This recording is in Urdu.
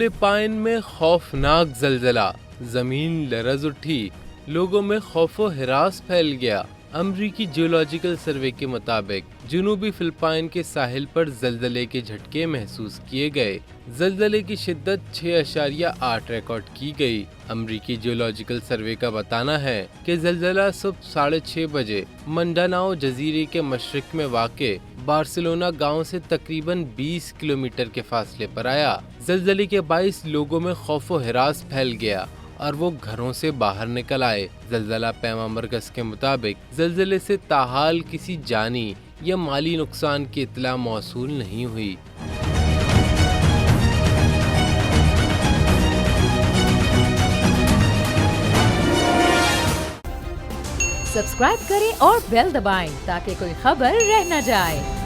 فلپائن میں خوفناک زلزلہ، زمین لرز اٹھی، لوگوں میں خوف و ہراس پھیل گیا۔ امریکی جیولوجیکل سروے کے مطابق جنوبی فلپائن کے ساحل پر زلزلے کے جھٹکے محسوس کیے گئے۔ زلزلے کی شدت 6.8 ریکارڈ کی گئی۔ امریکی جیولوجیکل سروے کا بتانا ہے کہ زلزلہ صبح 6:30 بجے منڈاناؤ جزیرے کے مشرق میں واقع بارسلونا گاؤں سے تقریباً 20 کلومیٹر کے فاصلے پر آیا۔ زلزلے کے باعث لوگوں میں خوف و ہراس پھیل گیا اور وہ گھروں سے باہر نکل آئے۔ زلزلہ پیما مرکز کے مطابق زلزلے سے تاحال کسی جانی یا مالی نقصان کی اطلاع موصول نہیں ہوئی۔ سبسکرائب کریں اور بیل دبائیں تاکہ کوئی خبر رہ نہ جائے۔